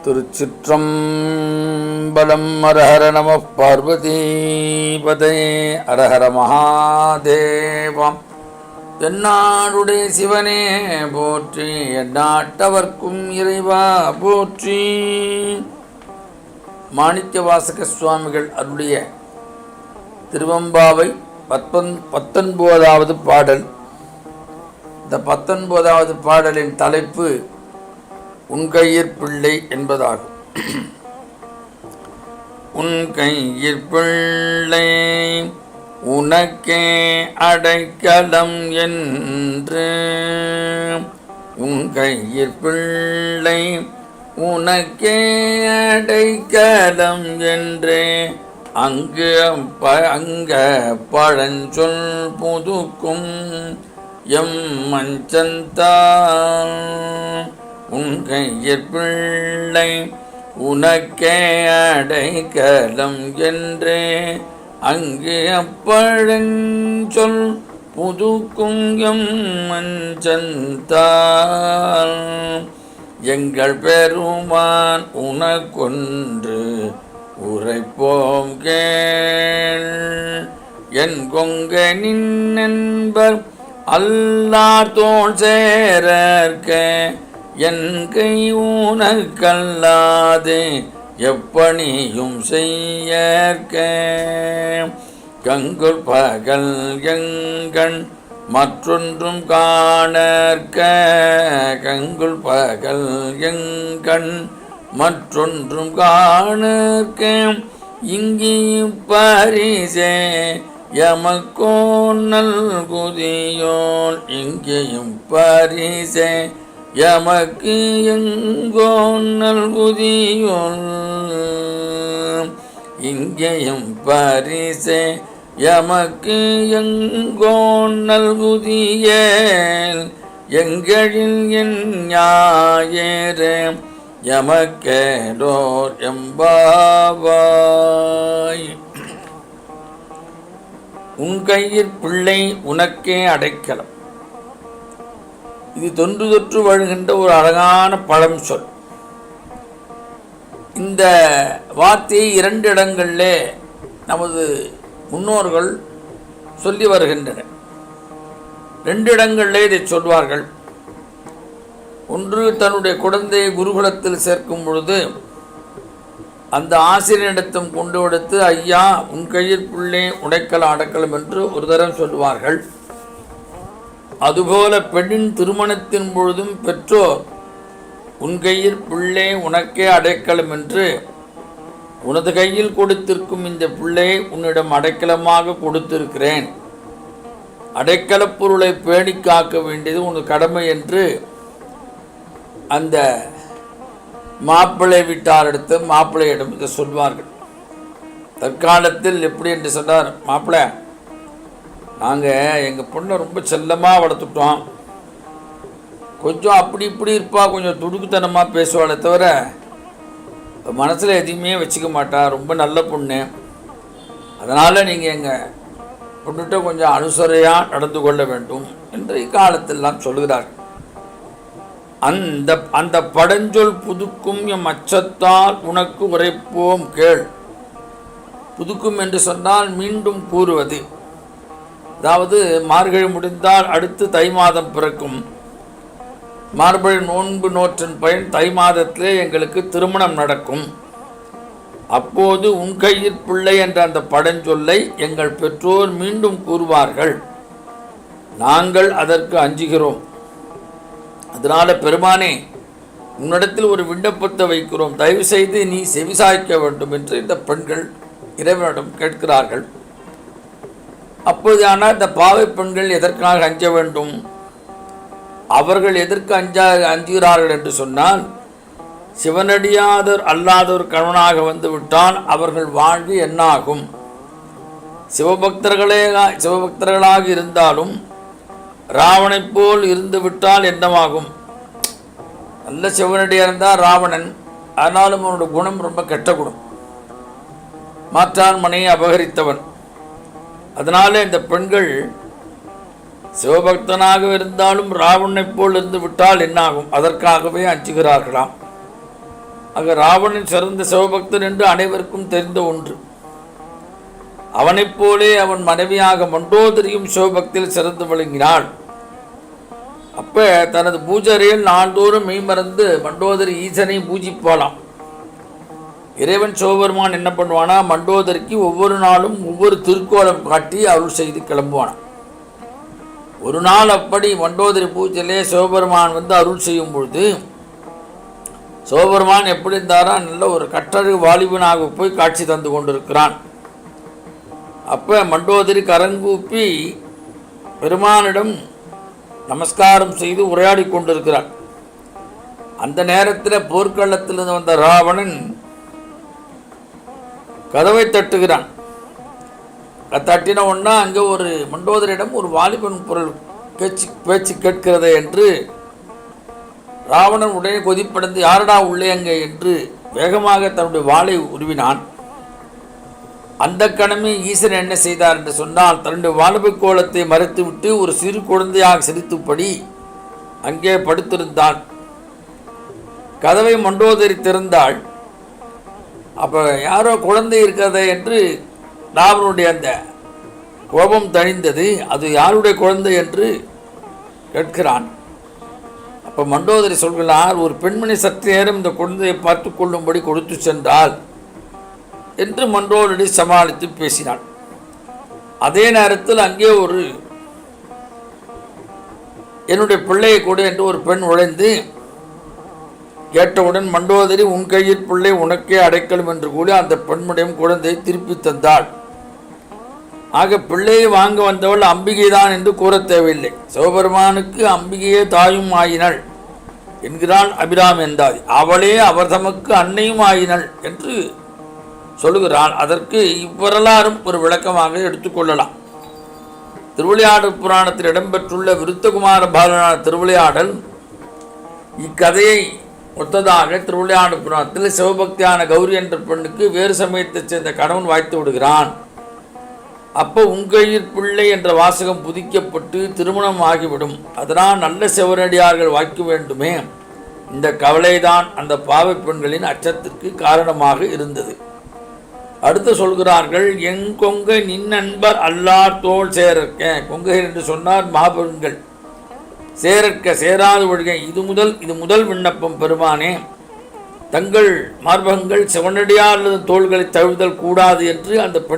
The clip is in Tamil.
திருச்சிற்றம்பலம். ஹரஹர நம பார்வதீபதே. ஹரஹர மகாதேவம். தென்னாடுடைய சிவனே போற்றி, எந்நாட்டவர்க்கும் இறைவா போற்றி. மாணிக்க வாசக சுவாமிகள் அருளிய திருவம்பாவை 19வது பாடல். இந்த 19வது பாடலின் தலைப்பு உன் கையிற் பிள்ளை என்பதாகும். உன் கையிற் பிள்ளை உனக்கே அடைக்கலம் என்று, உன் கையிற் பிள்ளை உனக்கே அடைக்கலம் என்று, அங்க பழஞ்சொல் புதுக்கும் எம் மஞ்சந்தான். உன் கையிற் பிள்ளை உனக்கே அடைக்கலம் என்றே, அங்கே அப்பழஞ்சொல் புதுக்கும் எம் மஞ்சந்தான். எங்கள் பெருமான் உனக்கொன்று உரைப்போம் கேள். என் கொங்கனின் என்பர் அல்லார் தோள் சேரற்க, என் கை உனக்கல்லாதே எப்பணியும் செய்யற்க. கங்குல் பகல் எங்கண் மற்றொன்றும் காணற்க, கங்குல் பகல் எங்கண் மற்றொன்றும் காணற்க. இங்கேயும் பரிசே எமக்கோ நல்குதியோன், இங்கேயும் பரிசே எமக்கு எங்கோ நல்குதியோன். இங்கேயும் பரிசே எமக்கு எங்கோ நல்குதியேல், எங்களில் என் ஞாயிறே எமக்கேடோர் எம்பாவாய். உன் கையிற் பிள்ளை உனக்கே அடைக்கலம். இது தொன்று தொற்று வழுகின்ற ஒரு அழகான பழம் சொல். இந்த வார்த்தையை 2 இடங்களிலே நமது முன்னோர்கள் சொல்லி வருகின்றனர். 2 இடங்களிலே இதை சொல்வார்கள். ஒன்று, தன்னுடைய குழந்தையை குருகுலத்தில் சேர்க்கும் பொழுது அந்த ஆசிரியரிடத்தும் கொண்டு கொடுத்து, ஐயா உன் கையிற் பிள்ளை உடைக்கலம் அடக்கலம் என்று ஒரு தரம் சொல்லுவார்கள். அதுபோல பெண்ணின் திருமணத்தின் பொழுதும் பெற்றோர் உன் கையிற் பிள்ளை உனக்கே அடைக்கலம் என்று, உனது கையில் கொடுத்திருக்கும் இந்த பிள்ளை உன்னிடம் அடைக்கலமாக கொடுத்திருக்கிறேன், அடைக்கலப் பொருளை பேணி காக்க வேண்டியது உனது கடமை என்று அந்த மாப்பிள்ளை வீட்டாரிடத்து மாப்பிள்ளையிடம் இதை சொல்வார்கள். தற்காலத்தில் எப்படி என்று சொன்னார், மாப்பிள்ளை நாங்கள் எங்கள் பொண்ணை ரொம்ப செல்லமாக வளர்த்துட்டோம், கொஞ்சம் அப்படி இப்படி இருப்பா, கொஞ்சம் துடுக்குத்தனமாக பேசுவாளே தவிர மனசில் எதையுமே வச்சுக்க மாட்டா, ரொம்ப நல்ல பொண்ணு, அதனால் நீங்கள் எங்கள் பொண்ணுகிட்ட கொஞ்சம் அனுசரையாக நடந்து கொள்ள வேண்டும் என்று இக்காலத்திலாம் சொல்கிறார்கள். அந்த படஞ்சொல் புதுக்கும் எம் அச்சத்தால் உனக்கு உரைப்போம் கேள். புதுக்கும் என்று சொன்னால் மீண்டும் கூறுவது. அதாவது மார்கழி முடிந்தால் அடுத்து தை மாதம் பிறக்கும். மார்கழி நோன்பு நோற்றின் பயன் தை மாதத்திலே எங்களுக்கு திருமணம் நடக்கும். அப்போது உன் கையிற் பிள்ளை என்ற அந்த படஞ்சொல்லை எங்கள் பெற்றோர் மீண்டும் கூறுவார்கள். நாங்கள் அதற்கு அஞ்சுகிறோம். அதனால பெருமானே, உன்னிடத்தில் ஒரு விண்ணப்பத்தை வைக்கிறோம், தயவு செய்து நீ செவிசாய்க்க வேண்டும் என்று இந்த பெண்கள் இறைவனிடம் கேட்கிறார்கள். அப்போதானால் இந்த பாவை பெண்கள் எதற்காக அஞ்ச வேண்டும்? அவர்கள் எதற்கு அஞ்சுகிறார்கள் என்று சொன்னால், சிவனடியாதர் அல்லாதோர் கணவனாக வந்து விட்டால் அவர்கள் வாழ்வு என்னாகும்? சிவபக்தர்களாக இருந்தாலும் ராவணை போல் இருந்து விட்டால் என்னவாகும்? நல்ல சிவனடியாக இருந்தால் ராவணன், ஆனாலும் அவனுடைய குணம் ரொம்ப கெட்ட குணம், மாற்றான் மனையை அபகரித்தவன். அதனால இந்த பெண்கள் சிவபக்தனாக இருந்தாலும் ராவணனை போல் இருந்து விட்டால் என்னாகும்? அதற்காகவே அஞ்சுகிறார்களாம். ஆக ராவணன் சிறந்த சிவபக்தன் என்று அனைவருக்கும் தெரிந்த ஒன்று. அவனைப் போலே அவன் மனைவியாக மண்டோதரியும் சிவபக்தியில் சிறந்து விளங்கினாள். அப்ப தனது பூஜரையில் நாள்தோறும் மெய்மறந்து மண்டோதரி ஈசனை பூஜிப்பாளாம். இறைவன் சிவபெருமான் என்ன பண்ணுவானா, மண்டோதரிக்கு ஒவ்வொரு நாளும் ஒவ்வொரு திருக்கோலம் காட்டி அருள் செய்து கிளம்புவானாம். ஒரு நாள் அப்படி மண்டோதரி பூஜையிலே சிவபெருமான் வந்து அருள் செய்யும் பொழுது, சிவபெருமான் எப்படி இருந்தாரா, நல்ல ஒரு கட்டழகு வாலிபனாக போய் காட்சி தந்து கொண்டிருக்கிறான். அப்ப மண்டோதரி கரங்கூப்பி பெருமானிடம் நமஸ்காரம் செய்து உரையாடி கொண்டிருக்கிறார். அந்த நேரத்தில் போர்க்களத்திலிருந்து வந்த ராவணன் கதவை தட்டுகிறான். தட்டின ஒன்னா அங்கே ஒரு மண்டோதரியிடம் ஒரு வாலிபன் குரல் பேச்சு கேட்கிறதே என்று ராவணன் உடனே கொதிப்படைந்து யாரடா உள்ளே அங்கே என்று வேகமாக தன்னுடைய வாளை உருவினான். அந்த கணமே ஈசன் என்ன செய்தார் என்று சொன்னால், தன்னுடைய வாலிப கோலத்தை மறைத்துவிட்டு ஒரு சிறு குழந்தையாக சிரித்துப்படி அங்கே படுத்திருந்தான். கதவை மண்டோதரி திறந்தாள். அப்போ யாரோ குழந்தை இருக்கிறதே என்று ராவனுடைய அந்த கோபம் தணிந்தது. அது யாருடைய குழந்தை என்று கேட்கிறான். அப்போ மண்டோதரி சொல்கிறார், ஒரு பெண்மணி சற்று நேரம் இந்த குழந்தையை பார்த்து கொள்ளும்படி கொடுத்து சென்றால் என்று மண்டோதரி சமாளித்து பேசினாள். அதே நேரத்தில் அங்கே ஒரு என்னுடைய பிள்ளையை கொடு என்று ஒரு பெண் உழைந்து கேட்டவுடன் மண்டோதரி உன் கையில் பிள்ளை உனக்கே அடைக்கலும் என்று கூறி அந்த பெண்முடையும் குழந்தையை திருப்பி தந்தாள். ஆக பிள்ளையை வாங்க வந்தவள் அம்பிகை தான் என்று கூற தேவையில்லை. சிவபெருமானுக்கு அம்பிகையே தாயும் ஆயினள் என்கிறாள் அபிராமி எந்தாதி. அவளே அவர் தமக்கு அன்னையும் ஆயினள் என்று சொல்லுகிறாள். அதற்கு இவ்வரலாறும் ஒரு விளக்கமாக எடுத்துக்கொள்ளலாம். திருவிளையாடல் புராணத்தில் இடம்பெற்றுள்ள விருத்தகுமார பாலனான திருவிளையாடல் இக்கதையை ஒத்ததாக திருவிளையாடல் புராணத்தில் சிவபக்தியான கௌரி என்ற பெண்ணுக்கு வேறு சமயத்தைச் சேர்ந்த கணவன் வாய்த்து விடுகிறான். அப்போ உங்கையில் பிள்ளை என்ற வாசகம் புதிக்கப்பட்டு திருமணம் ஆகிவிடும். அதனால் நல்ல சிவனடியார்கள் வாய்க்க வேண்டுமே. இந்த கவலைதான் அந்த பாவை பெண்களின் அச்சத்திற்கு காரணமாக இருந்தது. அடுத்து சொல்கிறார்கள், எங்கொங்கை நின்னன்பர் அல்லார் தோல் சேரற்க. கொங்கை என்று சொன்னார் மாபெருங்கள். சேரற்க சேராது ஒழுக. இது முதல் விண்ணப்பம் பெருமானே. தங்கள் மார்பகங்கள் சிவனடியார் தோள்களை தழுவுதல் கூடாது என்று அந்த